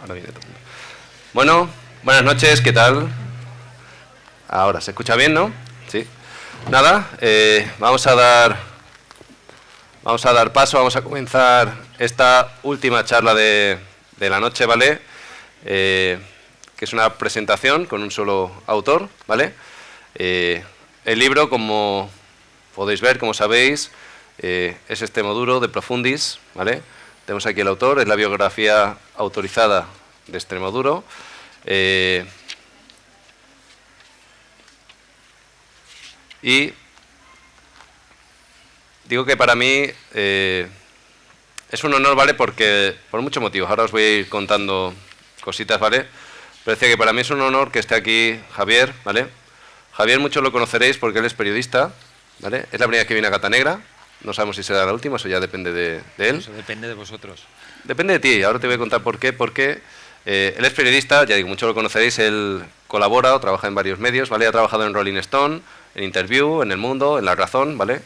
Ahora viene todo el mundo. Bueno, buenas noches, ¿qué tal? Ahora, ¿se escucha bien, no? Sí. Nada, vamos a dar paso, vamos a comenzar esta última charla de la noche, ¿vale? Que es una presentación con un solo autor, ¿vale? El libro, como podéis ver, como sabéis, es Extremoduro de Profundis, ¿vale? Tenemos aquí el autor, es la biografía autorizada de Extremoduro. Y digo que para mí es un honor, ¿vale? Porque, por muchos motivos, ahora os voy a ir contando cositas, ¿vale? Pero decía que para mí es un honor que esté aquí Javier, ¿vale? Javier muchos lo conoceréis porque él es periodista, ¿vale? Es la primera vez que viene a Catanegra, no sabemos si será la última, eso ya depende de él. Eso depende de vosotros. Depende de ti, ahora te voy a contar por qué, porque él es periodista, ya digo, muchos lo conoceréis, él colabora o trabaja en varios medios, ¿vale? Ha trabajado en Rolling Stone, en Interview, en El Mundo, en La Razón, ¿vale?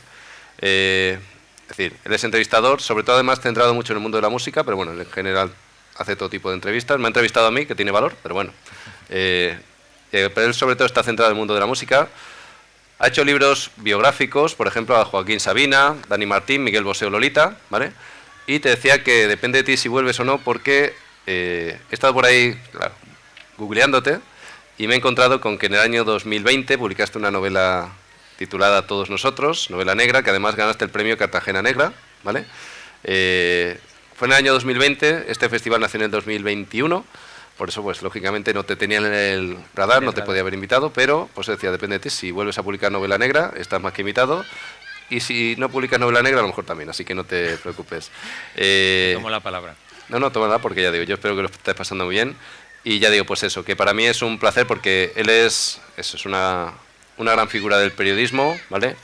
Es decir, él es entrevistador, sobre todo además centrado mucho en el mundo de la música, pero bueno, en general hace todo tipo de entrevistas. Me ha entrevistado a mí, que tiene valor, pero bueno. Pero él sobre todo está centrado en el mundo de la música. Ha hecho libros biográficos, por ejemplo, a Joaquín Sabina, Dani Martín, Miguel Bosé, Lolita, ¿vale? Y te decía que depende de ti si vuelves o no, porque he estado por ahí, claro, googleándote, y me he encontrado con que en el año 2020 publicaste una novela titulada Todos Nosotros, novela negra, que además ganaste el premio Cartagena Negra, ¿vale? Fue en el año 2020, este festival nació en el 2021, por eso, pues, lógicamente no te tenían en el radar, no te podía haber invitado, pero, pues decía, depende de ti, si vuelves a publicar novela negra, estás más que invitado, y si no publicas novela negra, a lo mejor también, así que no te preocupes. Tomo la palabra. No, tómala, porque ya digo, yo espero que lo estés pasando muy bien, y ya digo, pues eso, que para mí es un placer, porque él es una gran figura del periodismo, ¿vale?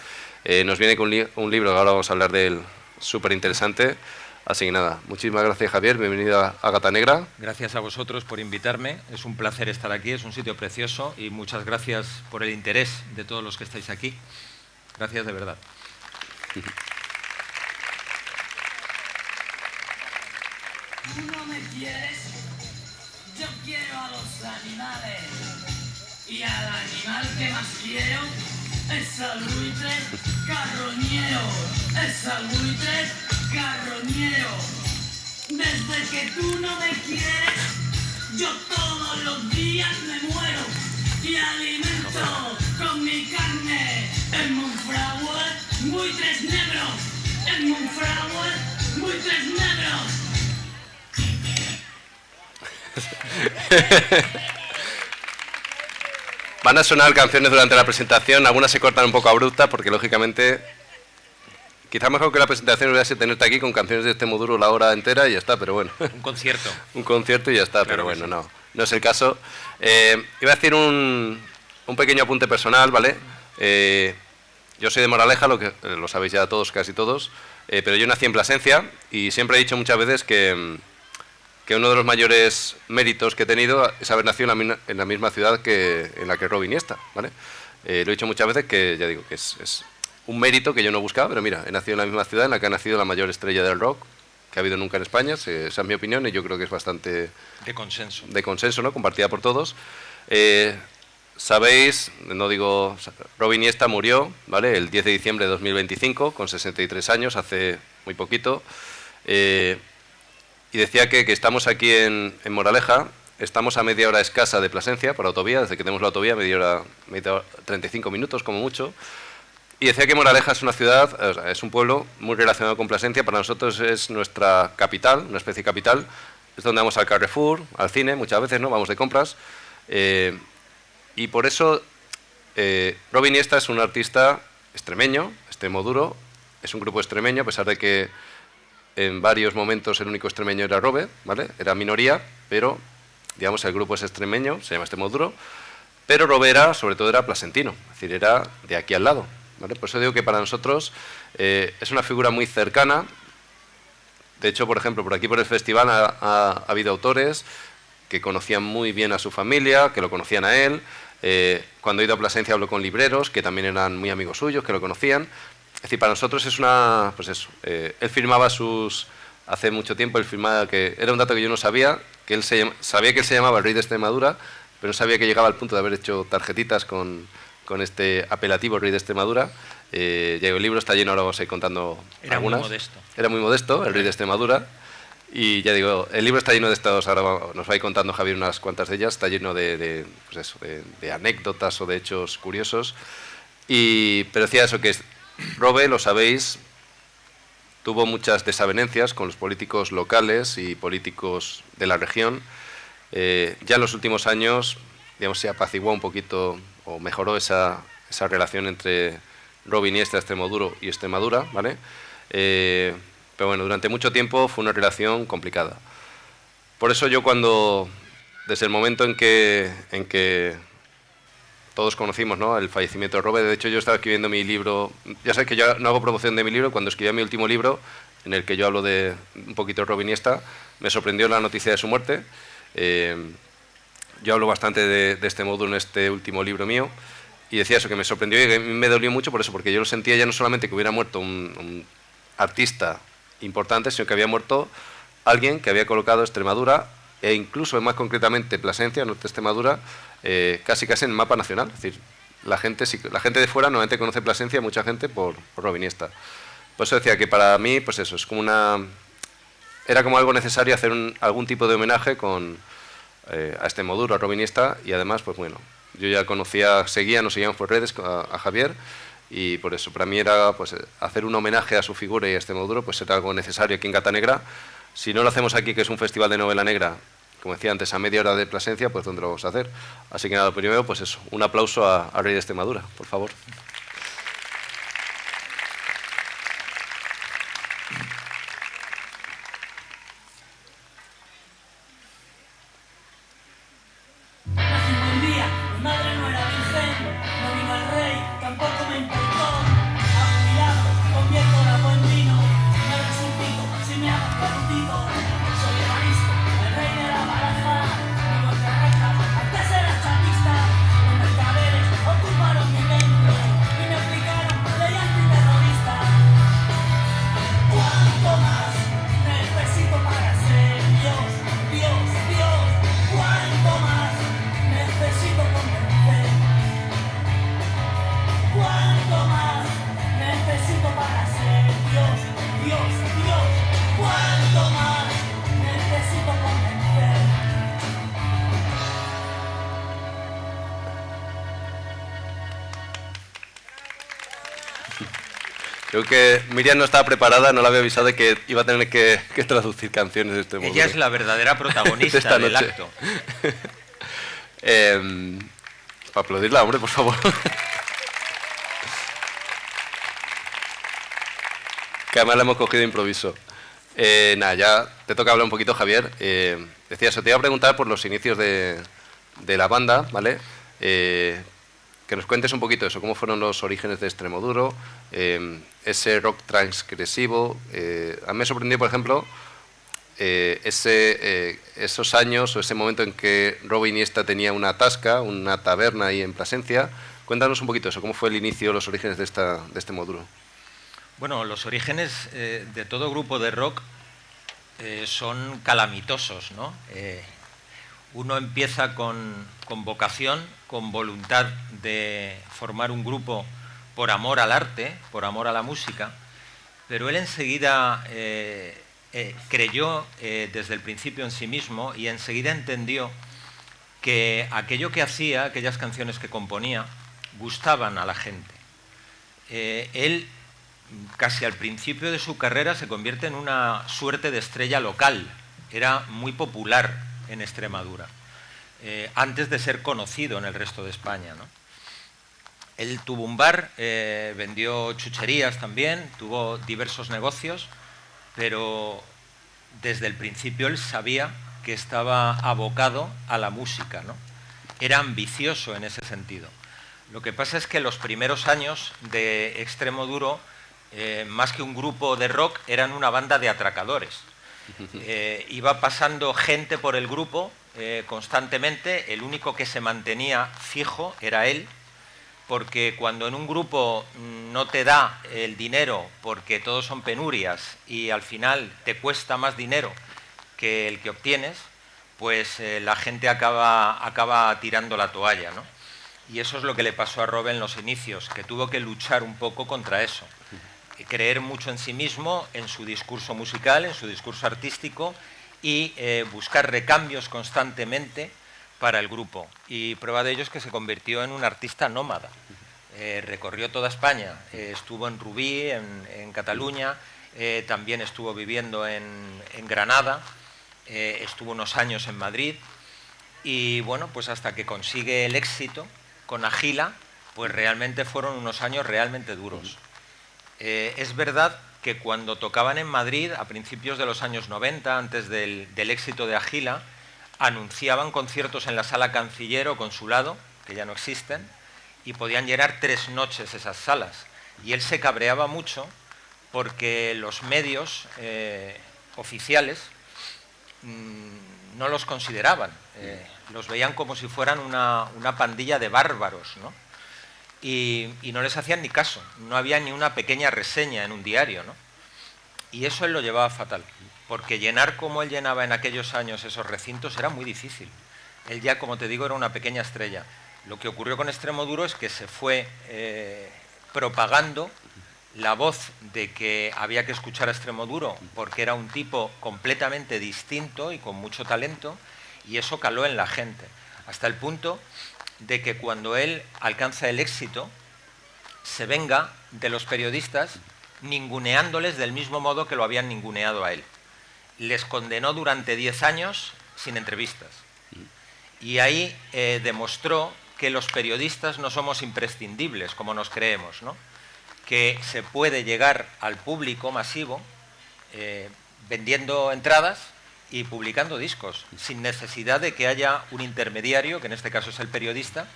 Nos viene con un libro, ahora vamos a hablar de él, súper interesante. Así que nada, muchísimas gracias, Javier, bienvenido a Catanegra. Gracias a vosotros por invitarme, es un placer estar aquí, es un sitio precioso y muchas gracias por el interés de todos los que estáis aquí. Gracias de verdad. Tú no me quieres, yo quiero a los animales. Y al animal que más quiero es al buitre carroñero. Es al buitre carroñero. Desde que tú no me quieres, yo todos los días me muero. Y alimento con mi carne el Monfragüe, buitres negros. El Monfragüe, buitres negros. Van a sonar canciones durante la presentación, algunas se cortan un poco abruptas porque lógicamente quizás mejor que la presentación hubiese tenerte aquí con canciones de Extremoduro la hora entera y ya está, pero bueno. Un concierto. Un concierto y ya está, Claro, pero bueno, sí. no es el caso. Iba a decir un pequeño apunte personal, ¿vale? Yo soy de Moraleja, lo sabéis ya todos, casi todos, pero yo nací en Plasencia y siempre he dicho muchas veces que uno de los mayores méritos que he tenido es haber nacido en la misma ciudad en la que Robin Iniesta, ¿vale? Lo he dicho muchas veces que, ya digo, que es un mérito que yo no buscaba, pero mira, he nacido en la misma ciudad en la que ha nacido la mayor estrella del rock que ha habido nunca en España, esa es mi opinión y yo creo que es bastante De consenso. de consenso, ¿no? Compartida por todos. Sabéis, no digo, Robin Iniesta murió, ¿vale? El 10 de diciembre de 2025, con 63 años, hace muy poquito. Y decía que estamos aquí en Moraleja, estamos a media hora escasa de Plasencia por autovía, desde que tenemos la autovía, media hora, 35 minutos como mucho. Y decía que Moraleja es una ciudad, o sea, es un pueblo muy relacionado con Plasencia, para nosotros es nuestra capital, una especie de capital, es donde vamos al Carrefour, al cine, muchas veces, ¿no? Vamos de compras. Y por eso Robin Iniesta es un artista extremeño, Extremoduro, es un grupo extremeño, a pesar de que en varios momentos el único extremeño era Robe, ¿vale? Era minoría, pero digamos el grupo es extremeño, se llama Extremoduro, pero Robe sobre todo era plasentino, es decir, era de aquí al lado, ¿vale? Por eso digo que para nosotros es una figura muy cercana. De hecho, por ejemplo, por aquí por el festival ha habido autores que conocían muy bien a su familia, que lo conocían a él. Cuando he ido a Plasencia hablo con libreros que también eran muy amigos suyos, que lo conocían. Es decir, para nosotros es una... Pues eso, él firmaba sus hace mucho tiempo él firmaba, que era un dato que yo no sabía, que él sabía que él se llamaba el Rey de Extremadura, pero no sabía que llegaba al punto de haber hecho tarjetitas con este apelativo Rey de Extremadura. Ya el libro está lleno, ahora os voy contando algunas. Muy modesto. Era muy modesto, el Rey de Extremadura. Y ya digo, el libro está lleno de estos, ahora nos va a ir contando Javier unas cuantas de ellas, está lleno de anécdotas o de hechos curiosos. Pero decía eso, que Robe, lo sabéis, tuvo muchas desavenencias con los políticos locales y políticos de la región. Ya en los últimos años, digamos, se apaciguó un poquito o mejoró esa relación entre Robe Iniesta, Extremoduro y Extremadura, ¿vale? Pero bueno, durante mucho tiempo fue una relación complicada. Por eso yo desde el momento en que todos conocimos, ¿no?, el fallecimiento de Robe, de hecho yo estaba escribiendo mi libro, ya sabes que yo no hago promoción de mi libro, cuando escribí mi último libro, en el que yo hablo de un poquito de Robe Iniesta, me sorprendió la noticia de su muerte. Yo hablo bastante de Extremoduro en este último libro mío, y decía eso, que me sorprendió y que me dolió mucho por eso, porque yo lo sentía ya no solamente que hubiera muerto un artista importante, sino que había muerto alguien que había colocado Extremadura e incluso más concretamente Plasencia, norte de Extremadura, casi en el mapa nacional. Es decir, la gente de fuera normalmente conoce Plasencia, mucha gente por Robe Iniesta. Por eso decía que para mí, pues eso, es como era como algo necesario hacer algún tipo de homenaje a Extremoduro, a Robe Iniesta, y además, pues bueno, yo ya nos seguíamos por redes a Javier, y por eso para mí era pues hacer un homenaje a su figura y a Extremoduro, pues era algo necesario aquí en Gata Negra. Si no lo hacemos aquí, que es un festival de novela negra, como decía antes, a media hora de Plasencia, pues ¿dónde lo vamos a hacer? Así que nada, primero, pues eso, un aplauso a Rey de Extremadura, por favor. Creo que Miriam no estaba preparada, no la había avisado de que iba a tener que traducir canciones de este modo. Ella es la verdadera protagonista del acto. Para aplaudirla, hombre, por favor. Que además la hemos cogido de improviso. Nada, ya te toca hablar un poquito, Javier. Decía eso, te iba a preguntar por los inicios de la banda, ¿vale? Que nos cuentes un poquito eso, cómo fueron los orígenes de Extremoduro, ese rock transgresivo. A mí me sorprendió, por ejemplo, esos años o ese momento en que Robe Iniesta tenía una tasca, una taberna ahí en Plasencia. Cuéntanos un poquito eso, cómo fue el inicio, los orígenes de Extremoduro. Bueno, los orígenes de todo grupo de rock son calamitosos, ¿no? Uno empieza con vocación, con voluntad de formar un grupo por amor al arte, por amor a la música, pero él enseguida creyó desde el principio en sí mismo y enseguida entendió que aquello que hacía, aquellas canciones que componía, gustaban a la gente. Él, casi al principio de su carrera, se convierte en una suerte de estrella local. Era muy popular en Extremadura, antes de ser conocido en el resto de España, ¿no? Él tuvo un bar, vendió chucherías también, tuvo diversos negocios, pero desde el principio él sabía que estaba abocado a la música, ¿no? Era ambicioso en ese sentido. Lo que pasa es que los primeros años de Extremoduro, más que un grupo de rock, eran una banda de atracadores. Iba pasando gente por el grupo constantemente, el único que se mantenía fijo era él, porque cuando en un grupo no te da el dinero porque todos son penurias y al final te cuesta más dinero que el que obtienes, pues la gente acaba tirando la toalla, ¿no? Y eso es lo que le pasó a Robe en los inicios, que tuvo que luchar un poco contra eso. Creer mucho en sí mismo, en su discurso musical, en su discurso artístico y buscar recambios constantemente para el grupo. Y prueba de ello es que se convirtió en un artista nómada. Recorrió toda España, estuvo en Rubí, en Cataluña, también estuvo viviendo en Granada, estuvo unos años en Madrid y bueno, pues hasta que consigue el éxito con Agila, pues realmente fueron unos años realmente duros. Es verdad que cuando tocaban en Madrid, a principios de los años 90, antes del éxito de Agila, anunciaban conciertos en la Sala Canciller o Consulado, que ya no existen, y podían llenar 3 noches esas salas. Y él se cabreaba mucho porque los medios oficiales no los consideraban, los veían como si fueran una pandilla de bárbaros, ¿no? Y no les hacían ni caso, no había ni una pequeña reseña en un diario, ¿no? Y eso él lo llevaba fatal, porque llenar como él llenaba en aquellos años esos recintos era muy difícil. Él ya, como te digo, era una pequeña estrella. Lo que ocurrió con Extremoduro es que se fue propagando la voz de que había que escuchar a Extremoduro porque era un tipo completamente distinto y con mucho talento, y eso caló en la gente, hasta el punto de que cuando él alcanza el éxito se venga de los periodistas ninguneándoles del mismo modo que lo habían ninguneado a él. Les condenó durante 10 años sin entrevistas. Y ahí demostró que los periodistas no somos imprescindibles, como nos creemos, ¿no? Que se puede llegar al público masivo vendiendo entradas y publicando discos, sin necesidad de que haya un intermediario, que en este caso es el periodista,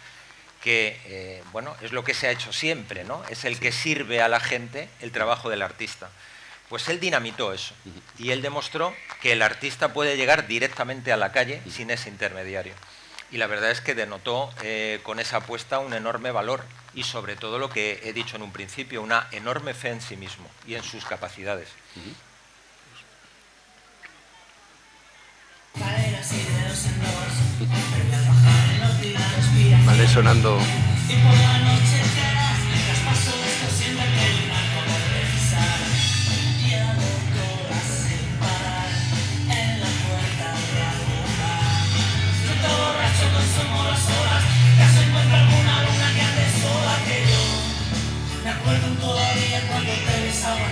que bueno, es lo que se ha hecho siempre, ¿no? Es el que sirve a la gente el trabajo del artista. Pues él dinamitó eso y él demostró que el artista puede llegar directamente a la calle sin ese intermediario. Y la verdad es que denotó con esa apuesta un enorme valor y sobre todo lo que he dicho en un principio, una enorme fe en sí mismo y en sus capacidades. Vale, sonando. Me acuerdo todavía cuando te besaba,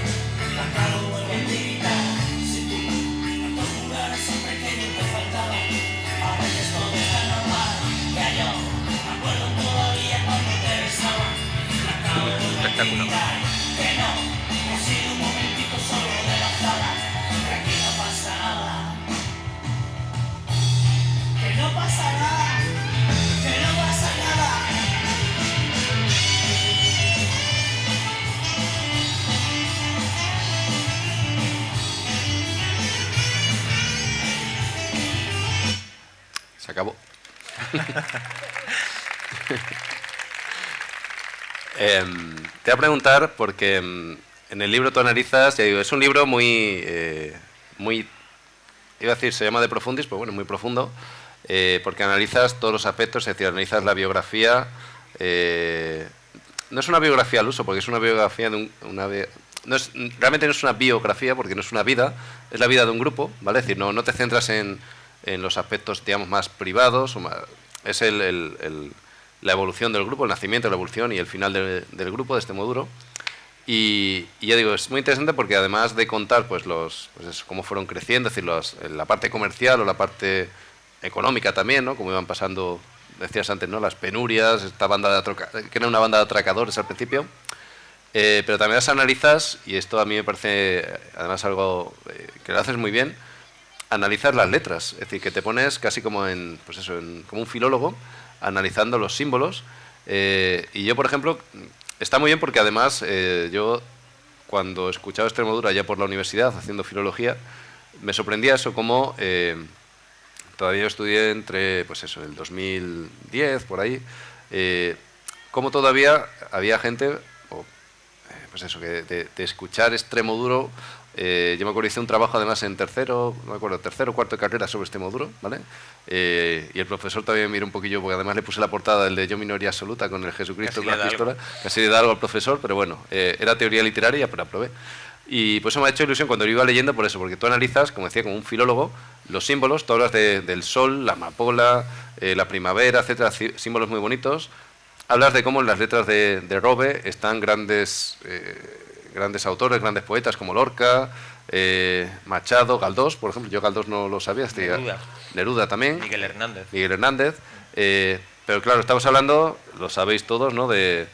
la cara vuelve a gritar. Si tú no te juraras siempre que yo te faltaba, a veces todo está normal. Ya yo me acuerdo todavía cuando te besaba, la cara vuelve a gritar. Que no, ha sido un momentito solo de bajada, que aquí no pasa nada. Que no pasa nada, que no pasa nada. Se acabó. Te voy a preguntar, porque en el libro tú analizas, ya digo, es un libro muy, iba a decir, se llama De Profundis, pero bueno, muy profundo, porque analizas todos los aspectos, es decir, analizas la biografía, no es una biografía al uso, porque es una biografía de realmente no es una biografía, porque no es una vida, es la vida de un grupo, ¿vale? Es decir, no te centras en los aspectos, digamos, más privados, es la evolución del grupo, el nacimiento, la evolución y el final del grupo, de Extremoduro. Y ya digo, es muy interesante porque además de contar pues cómo fueron creciendo, es decir, la parte comercial o la parte económica también, ¿no? Cómo iban pasando, decías antes, ¿no? Las penurias, esta banda que era una banda de atracadores al principio. Pero también las analizas, y esto a mí me parece además algo que lo haces muy bien, analizar las letras, es decir, que te pones casi como como un filólogo, analizando los símbolos. Y yo, por ejemplo, está muy bien porque además yo, cuando escuchaba Extremoduro ya por la universidad, haciendo filología, me sorprendía eso, como todavía yo estudié entre, pues eso, el 2010, por ahí, cómo todavía había gente, pues eso, que de escuchar Extremoduro. Yo me acuerdo, hice un trabajo además en tercero o cuarto de carrera sobre Extremoduro, ¿vale? Y el profesor también me miró un poquillo, porque además le puse la portada del de Yo Minoría Absoluta con el Jesucristo con la pistola, casi le da algo al profesor, pero bueno, era teoría literaria, pero aprobé. Y pues eso me ha hecho ilusión cuando lo iba leyendo por eso, porque tú analizas, como decía, como un filólogo, los símbolos, tú hablas del sol, la amapola, la primavera, etcétera, símbolos muy bonitos. Hablas de cómo en las letras de Robe están grandes autores, grandes poetas como Lorca, Machado, Galdós, por ejemplo. Yo Galdós no lo sabía. Neruda también. Miguel Hernández. Pero claro, estamos hablando, lo sabéis todos, ¿no? De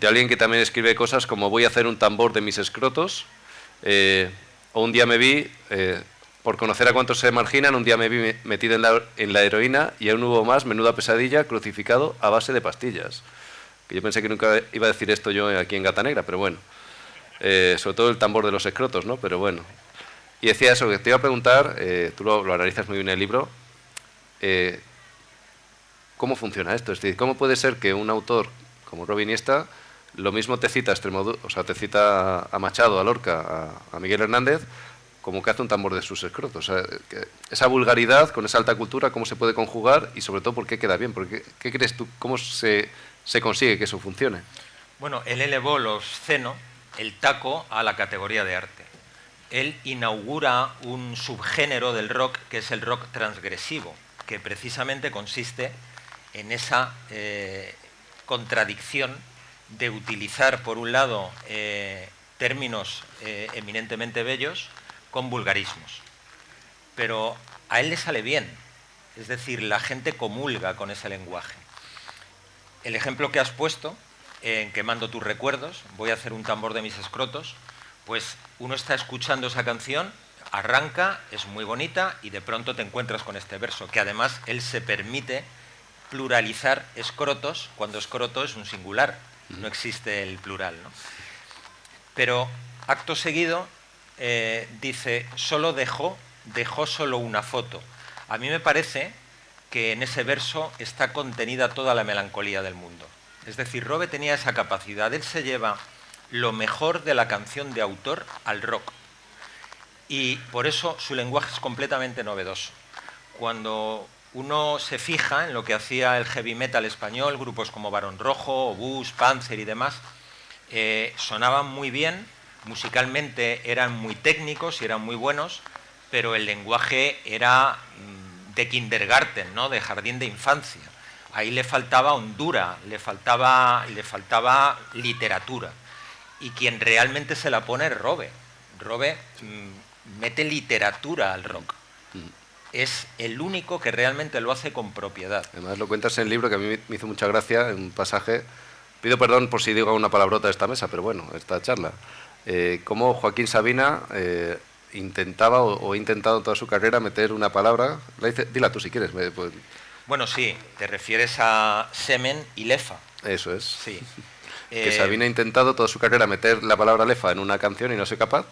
alguien que también escribe cosas como voy a hacer un tambor de mis escrotos, o un día me vi, por conocer a cuántos se marginan, un día me vi metido en la heroína y aún hubo más, menuda pesadilla, crucificado a base de pastillas. Que yo pensé que nunca iba a decir esto yo aquí en Gata Negra, pero bueno. Sobre todo el tambor de los escrotos, ¿no? Pero bueno. Y decía eso, que te iba a preguntar, tú lo analizas muy bien en el libro, ¿cómo funciona esto? Es decir, ¿cómo puede ser que un autor como Robe Iniesta lo mismo te cita te cita a Machado, a Lorca, a Miguel Hernández, como que hace un tambor de sus escrotos? O sea, esa vulgaridad con esa alta cultura, ¿cómo se puede conjugar? Y sobre todo, ¿por qué queda bien? ¿Qué crees tú? ¿Cómo se consigue que eso funcione? Bueno, él elevó lo obsceno, el taco, a la categoría de arte. Él inaugura un subgénero del rock que es el rock transgresivo, que precisamente consiste en esa contradicción de utilizar, por un lado, términos eminentemente bellos con vulgarismos. Pero a él le sale bien, es decir, la gente comulga con ese lenguaje. El ejemplo que has puesto, en Quemando tus recuerdos, voy a hacer un tambor de mis escrotos, pues uno está escuchando esa canción, arranca, es muy bonita y de pronto te encuentras con este verso, que además él se permite pluralizar escrotos cuando escroto es un singular, no existe el plural, ¿no? Pero acto seguido dice, solo dejó solo una foto. A mí me parece que en ese verso está contenida toda la melancolía del mundo. Es decir, Robe tenía esa capacidad, él se lleva lo mejor de la canción de autor al rock. Y por eso su lenguaje es completamente novedoso. Cuando uno se fija en lo que hacía el heavy metal español, grupos como Barón Rojo, Obús, Panzer y demás, sonaban muy bien, musicalmente eran muy técnicos y eran muy buenos, pero el lenguaje era de kindergarten, ¿no? De jardín de infancia. Ahí le faltaba hondura, le faltaba literatura. Y quien realmente se la pone es Robe. Robe mete literatura al rock. Es el único que realmente lo hace con propiedad. Además lo cuentas en el libro, que a mí me hizo mucha gracia, en un pasaje. Pido perdón por si digo una palabrota de esta mesa, pero bueno, esta charla. Cómo Joaquín Sabina intentaba o ha intentado toda su carrera meter una palabra. Dila tú si quieres. Bueno, sí, te refieres a semen y lefa. Eso es. Sí. Que Sabina ha intentado toda su carrera meter la palabra lefa en una canción y no soy capaz.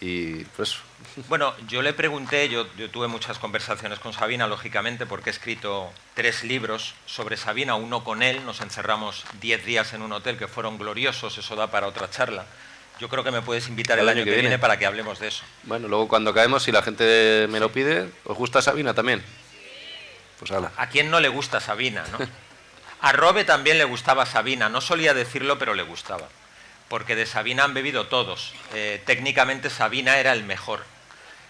Y pues... Bueno, yo le pregunté, yo tuve muchas conversaciones con Sabina, lógicamente, porque he escrito 3 libros sobre Sabina, uno con él, nos encerramos 10 días en un hotel que fueron gloriosos, eso da para otra charla. Yo creo que me puedes invitar el año que viene para que hablemos de eso. Bueno, luego cuando caemos, si la gente me lo pide, ¿os gusta Sabina también? Pues hala. ¿A quién no le gusta Sabina, no? A Robe también le gustaba Sabina, no solía decirlo, pero le gustaba. Porque de Sabina han bebido todos. Técnicamente Sabina era el mejor.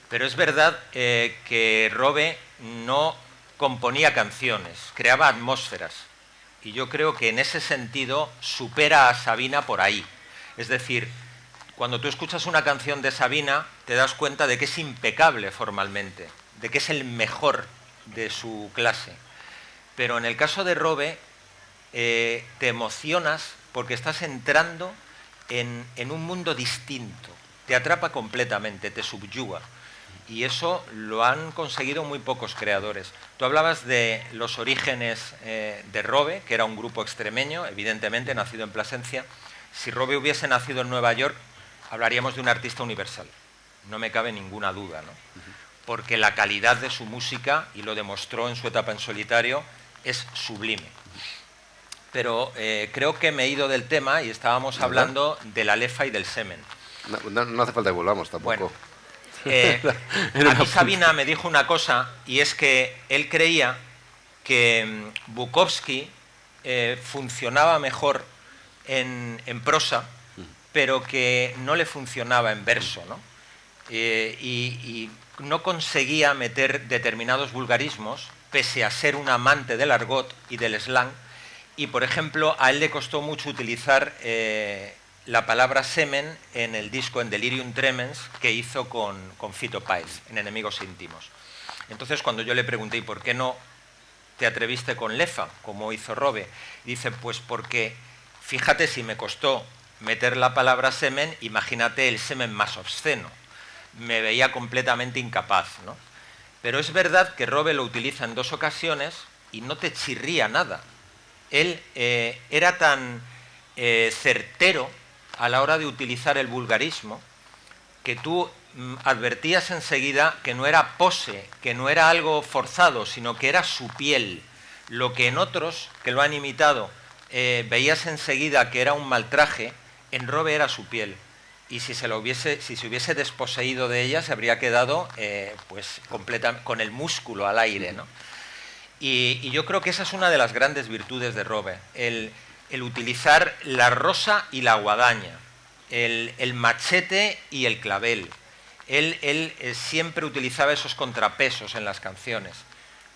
Pero es verdad que Robe no componía canciones, creaba atmósferas. Y yo creo que en ese sentido supera a Sabina por ahí. Es decir, cuando tú escuchas una canción de Sabina, te das cuenta de que es impecable formalmente, de que es el mejor de su clase. Pero en el caso de Robe, te emocionas porque estás entrando en un mundo distinto, te atrapa completamente, te subyuga. Y eso lo han conseguido muy pocos creadores. Tú hablabas de los orígenes de Robe, que era un grupo extremeño, evidentemente nacido en Plasencia. Si Robe hubiese nacido en Nueva York, hablaríamos de un artista universal. No me cabe ninguna duda, ¿no? Porque la calidad de su música, y lo demostró en su etapa en solitario, es sublime. pero creo que me he ido del tema y estábamos hablando de la lefa y del semen. No hace falta que volvamos tampoco. Bueno, a mí Sabina me dijo una cosa, y es que él creía que Bukowski funcionaba mejor en prosa, pero que no le funcionaba en verso, ¿no? Y no conseguía meter determinados vulgarismos, pese a ser un amante del argot y del slang, y por ejemplo a él le costó mucho utilizar la palabra semen en el disco En Delirium Tremens que hizo con Fito Páez, en Enemigos Íntimos. Entonces cuando yo le pregunté, ¿y por qué no te atreviste con lefa, como hizo Robe? Dice, pues porque, fíjate si me costó meter la palabra semen, imagínate el semen más obsceno. Me veía completamente incapaz, ¿no? Pero es verdad que Robe lo utiliza en 2 ocasiones y no te chirría nada. Él era tan certero a la hora de utilizar el vulgarismo que tú advertías enseguida que no era pose, que no era algo forzado, sino que era su piel. Lo que en otros que lo han imitado veías enseguida que era un maltraje, en Robe era su piel. Y si se hubiese desposeído de ella, se habría quedado pues con el músculo al aire, ¿no? Y yo creo que esa es una de las grandes virtudes de Robe, el utilizar la rosa y la guadaña, el machete y el clavel. Él siempre utilizaba esos contrapesos en las canciones,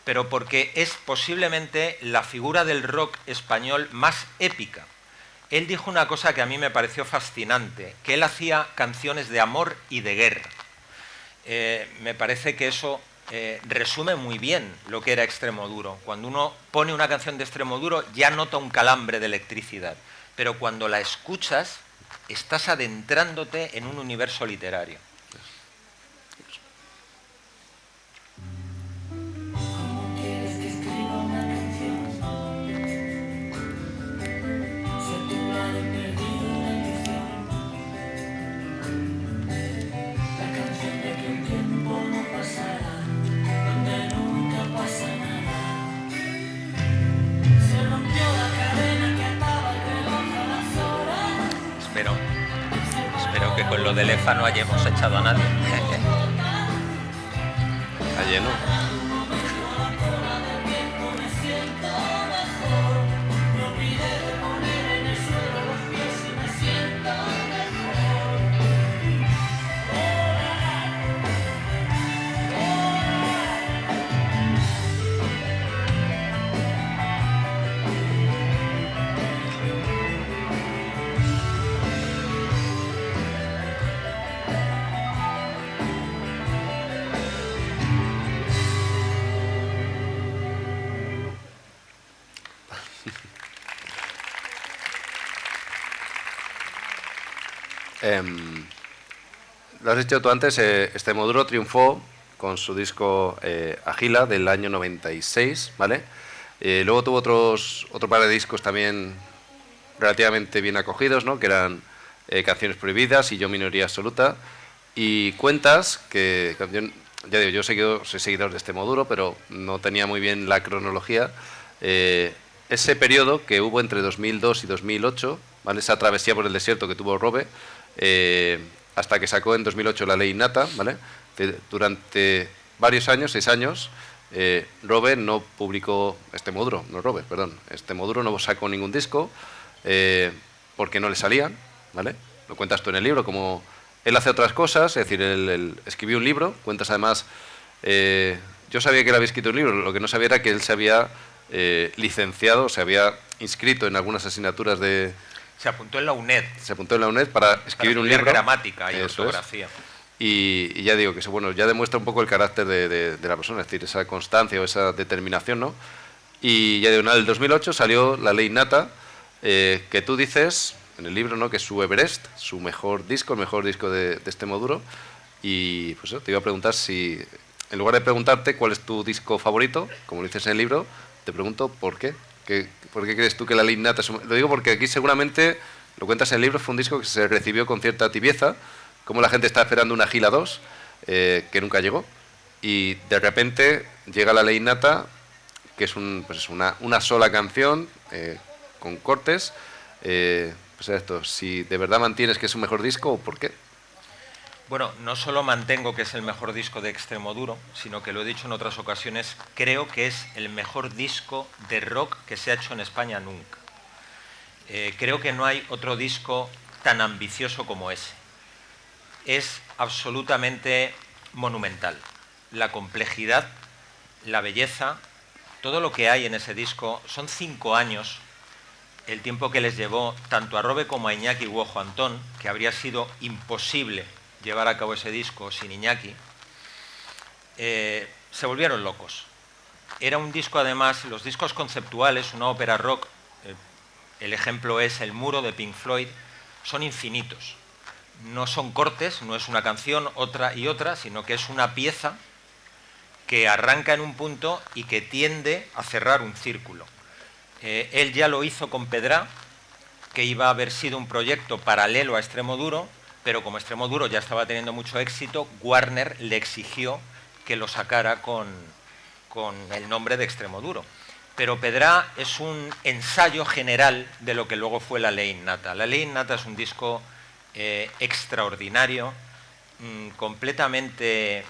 pero porque es posiblemente la figura del rock español más épica. Él dijo una cosa que a mí me pareció fascinante, que él hacía canciones de amor y de guerra. Me parece que eso resume muy bien lo que era Extremoduro. Cuando uno pone una canción de Extremoduro ya nota un calambre de electricidad, pero cuando la escuchas estás adentrándote en un universo literario. Espero que con lo de Lefa no hayamos echado a nadie. Está lleno. Lo has dicho tú antes, Extremoduro triunfó con su disco Agila del año 96, ¿vale? Luego tuvo otro par de discos también relativamente bien acogidos, ¿no? Que eran Canciones Prohibidas y Yo Minoría Absoluta. Y cuentas que, ya digo, yo soy seguidor de Extremoduro, pero no tenía muy bien la cronología. Ese periodo que hubo entre 2002 y 2008, ¿vale? Esa travesía por el desierto que tuvo Robe, hasta que sacó en 2008 la Ley Nata, ¿vale? Durante varios años, 6 años, Robe no publicó Extremoduro no sacó ningún disco porque no le salían, ¿vale? Lo cuentas tú en el libro, como él hace otras cosas, es decir, él escribió un libro, cuentas además, yo sabía que él había escrito un libro, lo que no sabía era que él se había licenciado, se había inscrito en algunas asignaturas de... Se apuntó en la UNED. Se apuntó en la UNED para escribir un libro. Gramática y Eso ortografía. Es. Y ya digo que eso, bueno, ya demuestra un poco el carácter de la persona, es decir, esa constancia o esa determinación, ¿no? Y ya digo, en el 2008 salió la Ley Nata, que tú dices en el libro, ¿no? Que es su Everest, su mejor disco, el mejor disco de Extremoduro. Y pues te iba a preguntar si, en lugar de preguntarte cuál es tu disco favorito, como lo dices en el libro, te pregunto por qué. ¿Por qué crees tú que la Ley Nata? Lo digo porque aquí seguramente, lo cuentas en el libro, fue un disco que se recibió con cierta tibieza, como la gente está esperando una Agila 2, que nunca llegó, y de repente llega la Ley Nata, que es una sola canción, con cortes. Pues esto, si de verdad mantienes que es un mejor disco, ¿o por qué? Bueno, no solo mantengo que es el mejor disco de Extremoduro, sino que lo he dicho en otras ocasiones, creo que es el mejor disco de rock que se ha hecho en España nunca. Creo que no hay otro disco tan ambicioso como ese. Es absolutamente monumental. La complejidad, la belleza, todo lo que hay en ese disco. Son 5 años el tiempo que les llevó tanto a Robe como a Iñaki Guojo Antón, que habría sido imposible llevar a cabo ese disco sin Iñaki. Se volvieron locos. Era un disco, además, los discos conceptuales, una ópera rock, el ejemplo es El muro de Pink Floyd, son infinitos. No son cortes, no es una canción, otra y otra, sino que es una pieza que arranca en un punto y que tiende a cerrar un círculo. Él ya lo hizo con Pedrá, que iba a haber sido un proyecto paralelo a Extremoduro, pero como Extremoduro ya estaba teniendo mucho éxito, Warner le exigió que lo sacara con el nombre de Extremoduro. Pero Pedrá es un ensayo general de lo que luego fue La Ley Innata. La Ley Innata es un disco extraordinario, completamente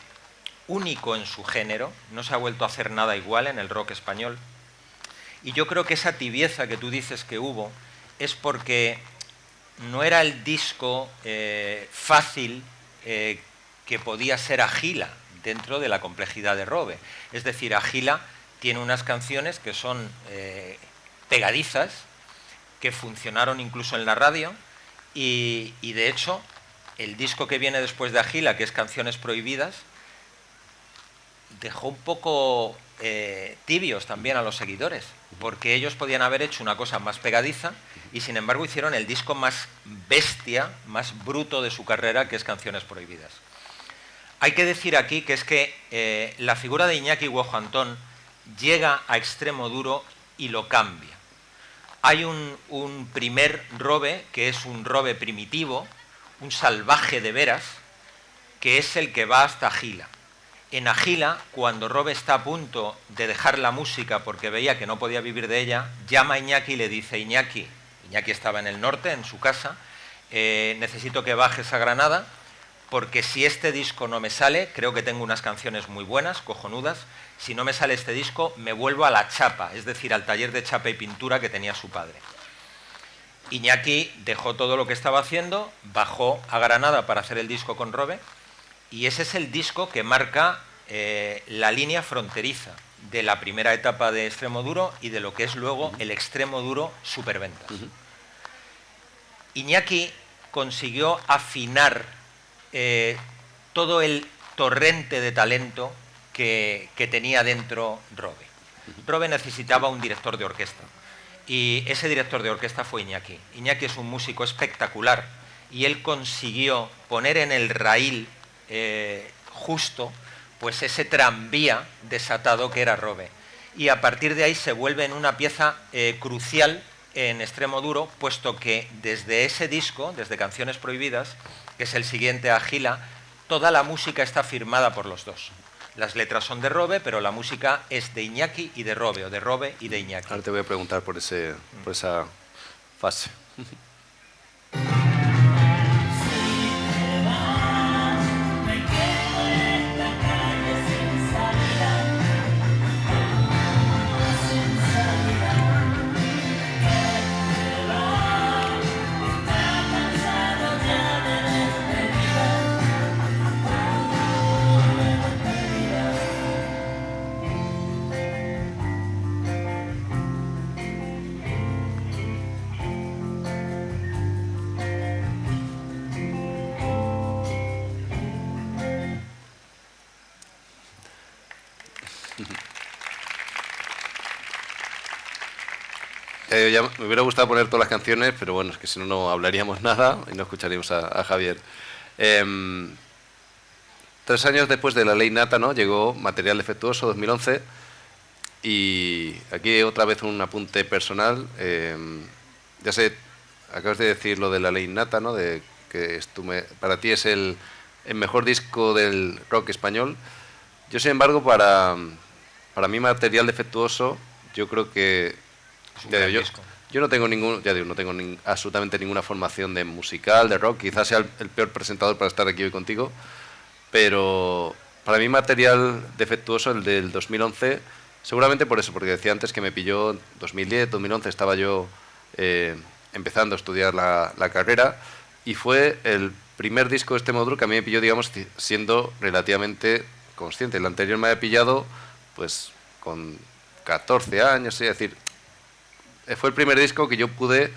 único en su género, no se ha vuelto a hacer nada igual en el rock español. Y yo creo que esa tibieza que tú dices que hubo es porque no era el disco fácil que podía ser Agila dentro de la complejidad de Robe. Es decir, Agila tiene unas canciones que son pegadizas, que funcionaron incluso en la radio, y de hecho el disco que viene después de Agila, que es Canciones Prohibidas, dejó un poco tibios también a los seguidores, porque ellos podían haber hecho una cosa más pegadiza y sin embargo hicieron el disco más bestia, más bruto de su carrera, que es Canciones Prohibidas. Hay que decir aquí que es que la figura de Iñaki Guojo Antón llega a Extremoduro y lo cambia. Hay un primer Robe, que es un Robe primitivo, un salvaje de veras, que es el que va hasta Agila. En Agila, cuando Robe está a punto de dejar la música porque veía que no podía vivir de ella, llama a Iñaki y le dice: Iñaki estaba en el norte, en su casa, necesito que bajes a Granada, porque si este disco no me sale, creo que tengo unas canciones muy buenas, cojonudas, si no me sale este disco, me vuelvo a la chapa, es decir, al taller de chapa y pintura que tenía su padre. Iñaki dejó todo lo que estaba haciendo, bajó a Granada para hacer el disco con Robe, y ese es el disco que marca la línea fronteriza de la primera etapa de Extremoduro y de lo que es luego el Extremoduro superventas. Iñaki consiguió afinar todo el torrente de talento que tenía dentro Robe. Robe necesitaba un director de orquesta y ese director de orquesta fue Iñaki. Iñaki es un músico espectacular y él consiguió poner en el raíl justo pues ese tranvía desatado que era Robe, y a partir de ahí se vuelve en una pieza crucial en Extremoduro, puesto que desde ese disco, desde Canciones Prohibidas, que es el siguiente a Agila, toda la música está firmada por los dos. Las letras son de Robe, pero la música es de Iñaki y de Robe, o de Robe y de Iñaki. Ahora te voy a preguntar por esa fase. Ya me hubiera gustado poner todas las canciones, pero bueno, es que si no, no hablaríamos nada y no escucharíamos a Javier. 3 años después de La Ley Innata, ¿no?, llegó Material Defectuoso, 2011, y aquí otra vez un apunte personal. Ya sé, acabas de decir lo de La Ley Innata, ¿no?, de que para ti es el mejor disco del rock español. Yo, sin embargo, para mí Material Defectuoso, yo creo que Yo no tengo ya digo, no tengo absolutamente ninguna formación de musical, de rock. Quizás sea el peor presentador para estar aquí hoy contigo, pero para mí Material Defectuoso, el del 2011, seguramente por eso, porque decía antes que me pilló 2010, 2011, estaba yo empezando a estudiar la carrera, y fue el primer disco de Extremoduro que a mí me pilló, digamos, siendo relativamente consciente. El anterior me había pillado pues con 14 años, es decir, fue el primer disco que yo pude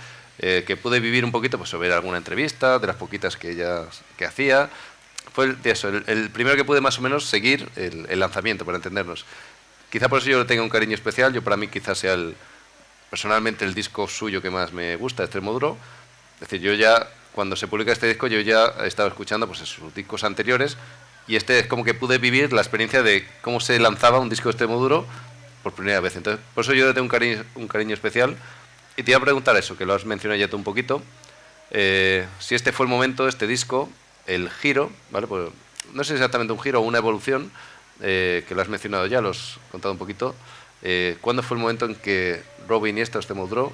vivir un poquito, pues ver alguna entrevista, de las poquitas que hacía. Fue el primero que pude más o menos seguir el lanzamiento, para entendernos. Quizá por eso yo le tengo un cariño especial. Yo, para mí, quizás sea personalmente el disco suyo que más me gusta, Extremoduro. Es decir, yo ya, cuando se publica este disco, yo ya he estado escuchando pues sus discos anteriores, y este es como que pude vivir la experiencia de cómo se lanzaba un disco de Extremoduro por primera vez. Entonces, por eso yo le tengo un cariño especial. Y te iba a preguntar eso, que lo has mencionado ya tú un poquito, si este fue el momento, este disco, el giro, ¿vale? Pues no sé exactamente un giro o una evolución, que lo has mencionado ya, lo has contado un poquito. ¿Cuándo fue el momento en que Robe Iniesta o Extremoduro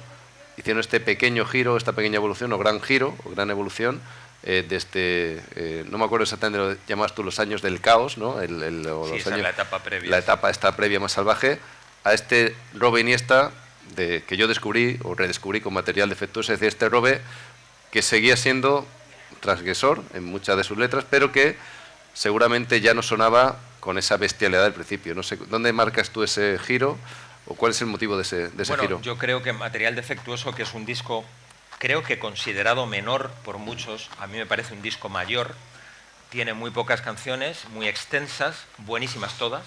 hicieron este pequeño giro, esta pequeña evolución, o gran giro, o gran evolución, no me acuerdo exactamente lo que llamabas tú, los años del caos, ¿no? Sí, esa es la etapa previa. La etapa esta previa más salvaje, a este Robe Iniesta que yo descubrí o redescubrí con Material Defectuoso. Es decir, este Robe que seguía siendo transgresor en muchas de sus letras, pero que seguramente ya no sonaba con esa bestialidad del principio. No sé, ¿dónde marcas tú ese giro o cuál es el motivo de ese giro? Yo creo que Material Defectuoso, que es un disco, creo que considerado menor por muchos, a mí me parece un disco mayor, tiene muy pocas canciones, muy extensas, buenísimas todas,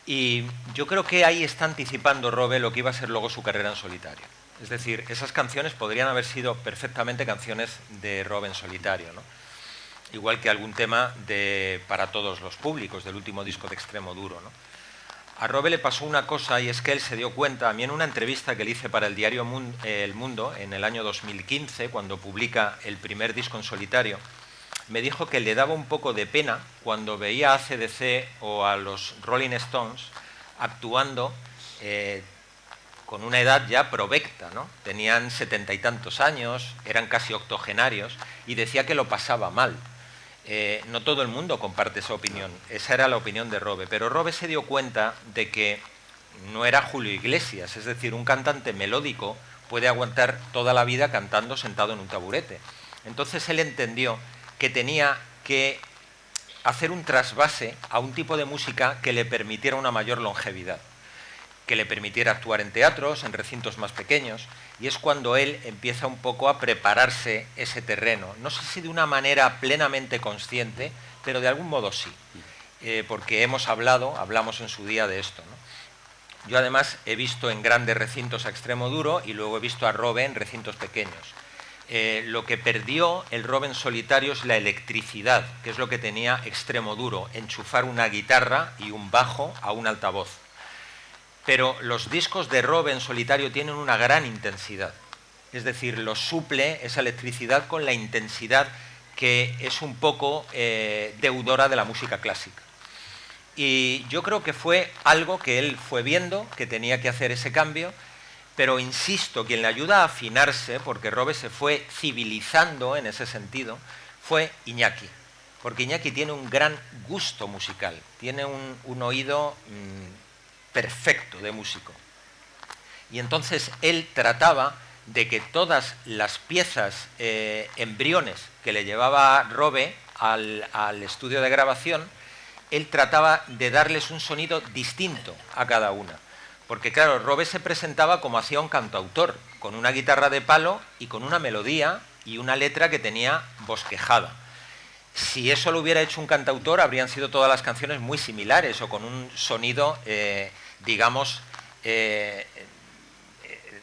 y yo creo que ahí está anticipando Robe lo que iba a ser luego su carrera en solitario. Es decir, esas canciones podrían haber sido perfectamente canciones de Robe en solitario, ¿no? Igual que algún tema Para todos los públicos, del último disco de Extremoduro, ¿no? A Robe le pasó una cosa, y es que él se dio cuenta, a mí en una entrevista que le hice para el diario El Mundo en el año 2015, cuando publica el primer disco en solitario, me dijo que le daba un poco de pena cuando veía a AC/DC o a los Rolling Stones actuando con una edad ya provecta, ¿no? Tenían 70 y tantos años, eran casi octogenarios, y decía que lo pasaba mal. No todo el mundo comparte esa opinión, esa era la opinión de Robe, pero Robe se dio cuenta de que no era Julio Iglesias, es decir, un cantante melódico puede aguantar toda la vida cantando sentado en un taburete. Entonces él entendió que tenía que hacer un trasvase a un tipo de música que le permitiera una mayor longevidad, que le permitiera actuar en teatros, en recintos más pequeños, y es cuando él empieza un poco a prepararse ese terreno. No sé si de una manera plenamente consciente, pero de algún modo sí, porque hablamos en su día de esto, ¿no? Yo además he visto en grandes recintos a Extremoduro y luego he visto a Robe en recintos pequeños. Lo que perdió el Robe en solitario es la electricidad, que es lo que tenía Extremoduro, enchufar una guitarra y un bajo a un altavoz. Pero los discos de Robe en solitario tienen una gran intensidad, es decir, lo suple esa electricidad con la intensidad que es un poco deudora de la música clásica. Y yo creo que fue algo que él fue viendo, que tenía que hacer ese cambio, pero insisto, quien le ayuda a afinarse, porque Robe se fue civilizando en ese sentido, fue Iñaki, porque Iñaki tiene un gran gusto musical, tiene un oído perfecto de músico. Y entonces él trataba de que todas las piezas, embriones que le llevaba Robe al estudio de grabación, él trataba de darles un sonido distinto a cada una. Porque claro, Robe se presentaba como hacía un cantautor, con una guitarra de palo y con una melodía y una letra que tenía bosquejada. Si eso lo hubiera hecho un cantautor, habrían sido todas las canciones muy similares o con un sonido, digamos,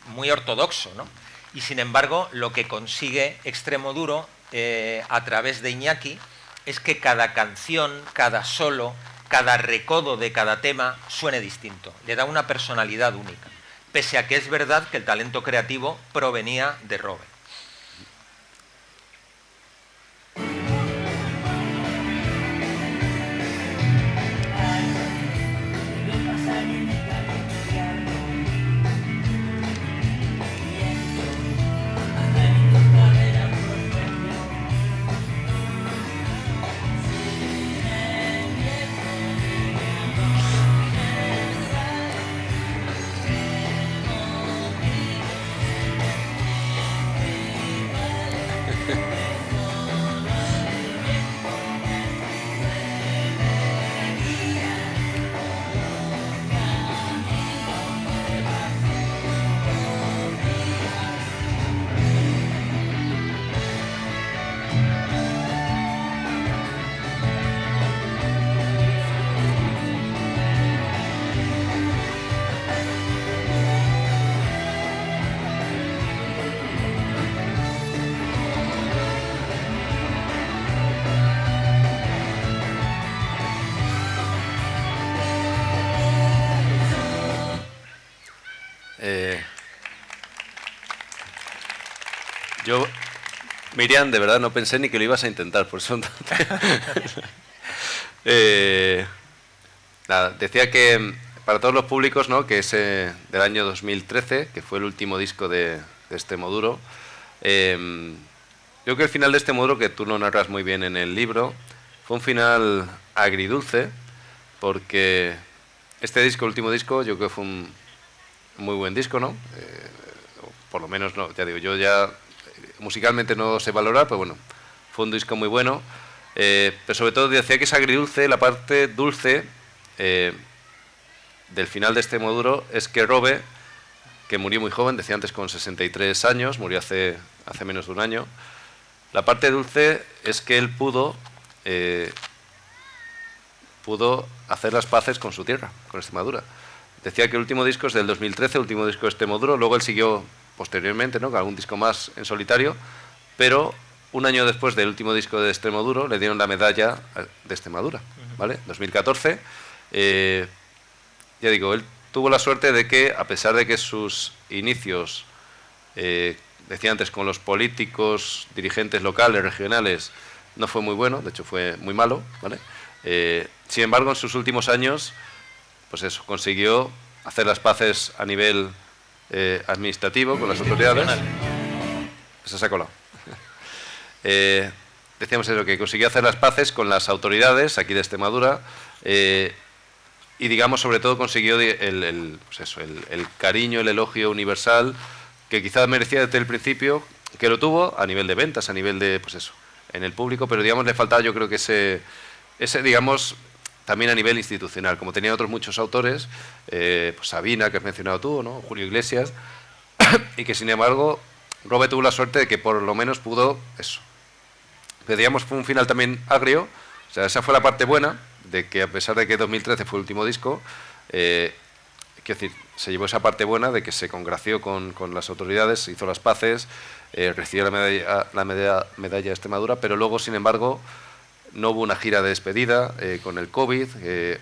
muy ortodoxo, ¿no? Y sin embargo, lo que consigue Extremoduro a través de Iñaki es que cada canción, cada solo, cada recodo de cada tema suene distinto, le da una personalidad única, pese a que es verdad que el talento creativo provenía de Robe. Yo, Miriam, de verdad no pensé ni que lo ibas a intentar, por eso... Nada, decía que para todos los públicos, ¿no?, que es del año 2013, que fue el último disco de Extremoduro, creo que el final de Extremoduro, que tú lo narras muy bien en el libro, fue un final agridulce, porque este disco, el último disco, yo creo que fue un muy buen disco, ¿no? Por lo menos, no, ya digo, yo ya musicalmente no sé valorar, pero bueno, fue un disco muy bueno. Pero sobre todo decía que es agridulce, la parte dulce del final de Extremoduro es que Robe, que murió muy joven, decía antes con 63 años, murió hace menos de un año, la parte dulce es que él pudo hacer las paces con su tierra, con Extremadura. Decía que el último disco es del 2013, el último disco de Extremoduro, luego él siguió posteriormente, ¿no?, con algún disco más en solitario, pero un año después del último disco de Extremoduro le dieron la medalla de Extremadura, ¿vale? 2014. Ya digo, él tuvo la suerte de que, a pesar de que sus inicios, decía antes, con los políticos, dirigentes locales, regionales, no fue muy bueno, de hecho fue muy malo, ¿vale? Sin embargo, en sus últimos años, pues eso, consiguió hacer las paces a nivel administrativo con las autoridades. Eso se ha colado. Decíamos eso, que consiguió hacer las paces con las autoridades aquí de Extremadura y, digamos, sobre todo consiguió el cariño, el elogio universal que quizás merecía desde el principio, que lo tuvo a nivel de ventas, a nivel de, pues eso, en el público, pero, digamos, le faltaba, yo creo que ese digamos, también a nivel institucional, como tenía otros muchos autores, pues Sabina, que has mencionado tú, ¿no?, Julio Iglesias, y que, sin embargo, Robe tuvo la suerte de que por lo menos pudo eso. Pero, digamos, fue un final también agrio, o sea, esa fue la parte buena, de que a pesar de que 2013 fue el último disco, quiero decir, se llevó esa parte buena de que se congració con las autoridades, hizo las paces, recibió la medalla de Extremadura, pero luego, sin embargo, no hubo una gira de despedida con el COVID.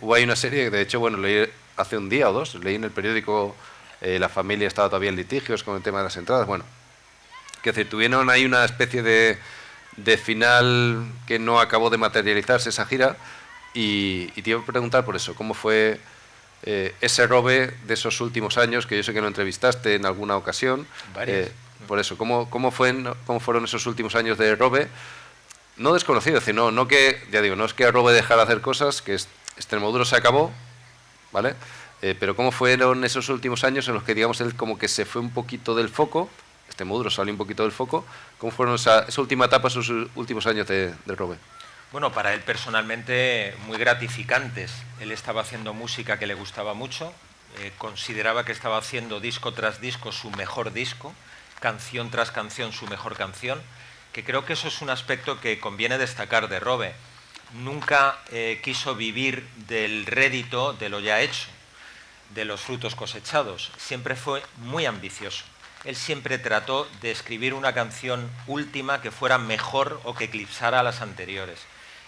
Hubo ahí una serie, de hecho, bueno, leí hace un día o dos, leí en el periódico, la familia estaba todavía en litigios con el tema de las entradas. Bueno, quiero decir, tuvieron ahí una especie de final que no acabó de materializarse esa gira, y te iba a preguntar por eso, ¿cómo fue ese Robe de esos últimos años, que yo sé que lo entrevistaste en alguna ocasión? Por eso, ¿cómo fueron esos últimos años de Robe? No desconocido, es decir, no que, ya digo, no es que Robe dejara de hacer cosas, que Extremoduro se acabó, ¿vale? Pero ¿cómo fueron esos últimos años en los que, digamos, él como que se fue un poquito del foco, Extremoduro salió un poquito del foco? ¿Cómo fueron esa última etapa, esos últimos años de Robe? Bueno, para él personalmente muy gratificantes. Él estaba haciendo música que le gustaba mucho, consideraba que estaba haciendo disco tras disco su mejor disco, canción tras canción su mejor canción, que creo que eso es un aspecto que conviene destacar de Robe. Nunca quiso vivir del rédito de lo ya hecho, de los frutos cosechados. Siempre fue muy ambicioso. Él siempre trató de escribir una canción última que fuera mejor o que eclipsara a las anteriores.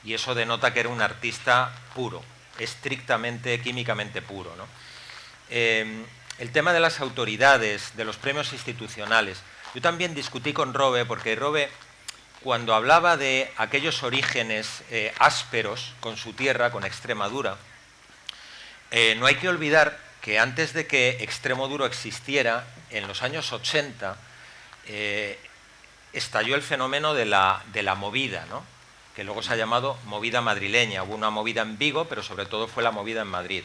Y eso denota que era un artista puro, estrictamente, químicamente puro, ¿no? El tema de las autoridades, de los premios institucionales. Yo también discutí con Robe, porque Robe, cuando hablaba de aquellos orígenes ásperos con su tierra, con Extremadura, no hay que olvidar que antes de que Extremoduro existiera, en los años 80, estalló el fenómeno de la movida, ¿no?, que luego se ha llamado movida madrileña. Hubo una movida en Vigo, pero sobre todo fue la movida en Madrid.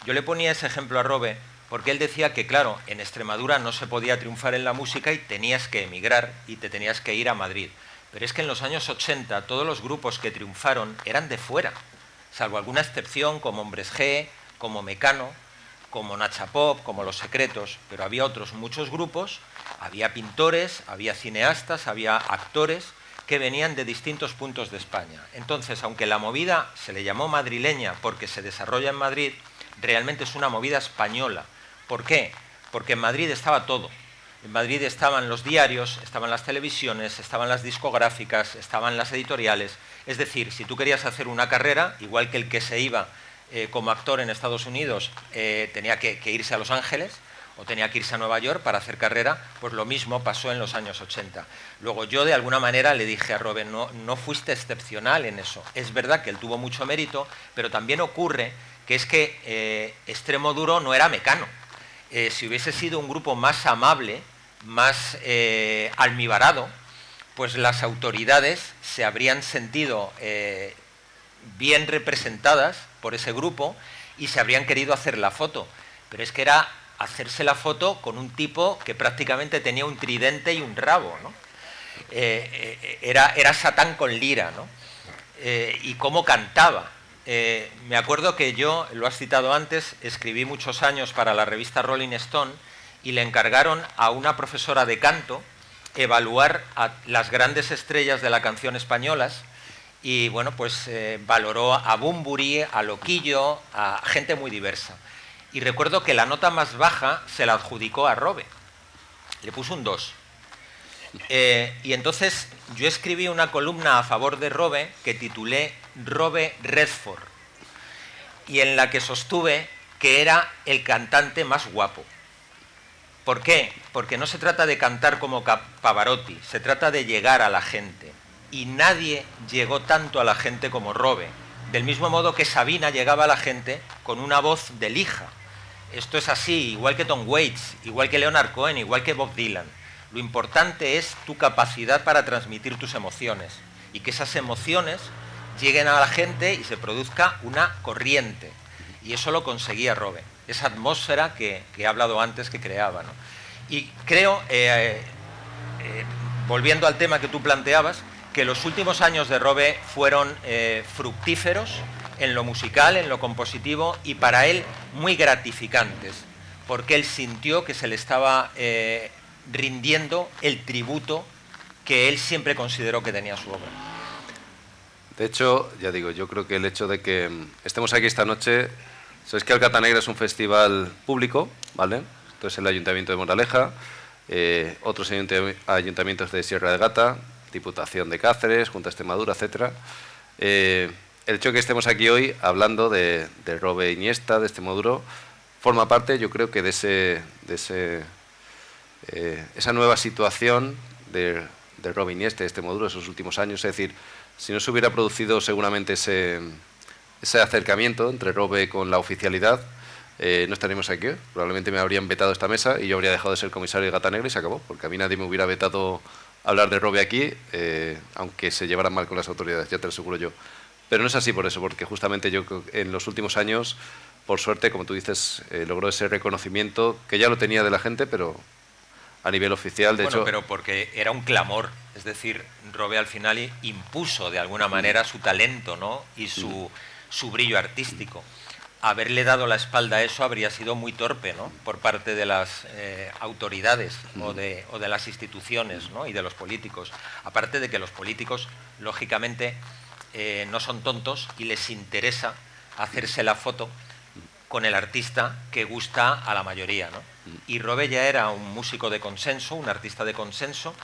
Yo le ponía ese ejemplo a Robe porque él decía que, claro, en Extremadura no se podía triunfar en la música y tenías que emigrar y te tenías que ir a Madrid. Pero es que en los años 80 todos los grupos que triunfaron eran de fuera, salvo alguna excepción como Hombres G, como Mecano, como Nacha Pop, como Los Secretos, pero había otros muchos grupos, había pintores, había cineastas, había actores que venían de distintos puntos de España. Entonces, aunque la movida se le llamó madrileña porque se desarrolla en Madrid, realmente es una movida española. ¿Por qué? Porque en Madrid estaba todo. En Madrid estaban los diarios, estaban las televisiones, estaban las discográficas, estaban las editoriales. Es decir, si tú querías hacer una carrera, igual que el que se iba como actor en Estados Unidos tenía que irse a Los Ángeles, o tenía que irse a Nueva York para hacer carrera, pues lo mismo pasó en los años 80. Luego yo de alguna manera le dije a Robe, no fuiste excepcional en eso. Es verdad que él tuvo mucho mérito, pero también ocurre que es que Extremo Duro no era Mecano. Si hubiese sido un grupo más amable, más almibarado, pues las autoridades se habrían sentido bien representadas por ese grupo y se habrían querido hacer la foto. Pero es que era hacerse la foto con un tipo que prácticamente tenía un tridente y un rabo, ¿no? Era Satán con lira, ¿no? Y cómo cantaba. Me acuerdo que yo, lo has citado antes, escribí muchos años para la revista Rolling Stone y le encargaron a una profesora de canto evaluar a las grandes estrellas de la canción españolas y bueno, pues valoró a Bunbury, a Loquillo, a gente muy diversa. Y recuerdo que la nota más baja se la adjudicó a Robe, le puso un 2. Y entonces yo escribí una columna a favor de Robe que titulé Robe Redford y en la que sostuve que era el cantante más guapo. ¿Por qué? Porque no se trata de cantar como Pavarotti, se trata de llegar a la gente. Y nadie llegó tanto a la gente como Robe, del mismo modo que Sabina llegaba a la gente con una voz de lija. Esto es así, igual que Tom Waits, igual que Leonard Cohen, igual que Bob Dylan. Lo importante es tu capacidad para transmitir tus emociones y que esas emociones lleguen a la gente y se produzca una corriente. Y eso lo conseguía Robe, esa atmósfera que he hablado antes que creaba, ¿no? Y creo, volviendo al tema que tú planteabas, que los últimos años de Robe fueron fructíferos en lo musical, en lo compositivo y para él muy gratificantes, porque él sintió que se le estaba rindiendo el tributo que él siempre consideró que tenía su obra. De hecho, ya digo, yo creo que el hecho de que estemos aquí esta noche, sabes que Gata Negra es un festival público, ¿vale? Entonces el Ayuntamiento de Moraleja, otros ayuntamientos de Sierra de Gata, Diputación de Cáceres, Junta de Extremadura, etc. El hecho de que estemos aquí hoy hablando de Robe Iniesta, de Extremoduro, forma parte, yo creo que de esa nueva situación de Robe Iniesta, de Extremoduro, esos últimos años. Es decir, si no se hubiera producido seguramente ese acercamiento entre Robe con la oficialidad, no estaríamos aquí. Probablemente me habrían vetado esta mesa y yo habría dejado de ser comisario de Gata Negra y se acabó, porque a mí nadie me hubiera vetado hablar de Robe aquí, aunque se llevaran mal con las autoridades, ya te lo aseguro yo. Pero no es así por eso, porque justamente yo en los últimos años, por suerte, como tú dices, logró ese reconocimiento que ya lo tenía de la gente, pero a nivel oficial, de hecho... Pero porque era un clamor, es decir, Robe al final impuso de alguna manera su talento, ¿no? Y su brillo artístico. Haberle dado la espalda a eso habría sido muy torpe, ¿no? Por parte de las autoridades o de las instituciones, ¿no? Y de los políticos. Aparte de que los políticos, lógicamente, no son tontos y les interesa hacerse la foto con el artista que gusta a la mayoría, ¿no? Y Robe ya era un músico de consenso, un artista de consenso,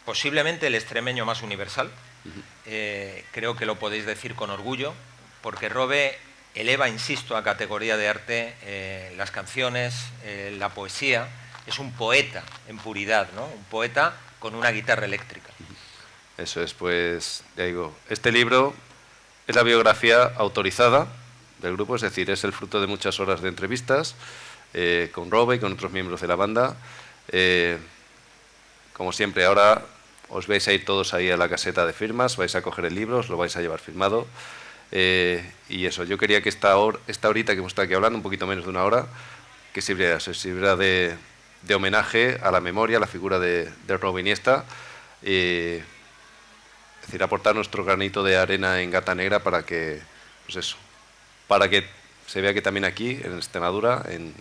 posiblemente el extremeño más universal. Creo que lo podéis decir con orgullo, porque Robe eleva, insisto, a categoría de arte las canciones, la poesía. Es un poeta en puridad, ¿no? Un poeta con una guitarra eléctrica. Eso es, pues, ya digo, este libro es la biografía autorizada del grupo, es decir, es el fruto de muchas horas de entrevistas con Robe y con otros miembros de la banda. Como siempre, ahora os vais a ir todos ahí a la caseta de firmas, vais a coger el libro, os lo vais a llevar firmado. Y eso, yo quería que esta horita que hemos estado aquí hablando, un poquito menos de una hora, que sirviera de homenaje a la memoria, a la figura de Robe Iniesta. Es decir, aportar nuestro granito de arena en Gata Negra para que, pues eso, para que se vea que también aquí, en Extremadura, en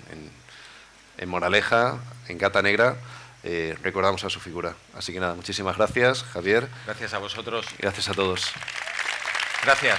Moraleja, en Gata Negra, recordamos a su figura. Así que nada, muchísimas gracias, Javier. Gracias a vosotros. Y gracias a todos. Gracias.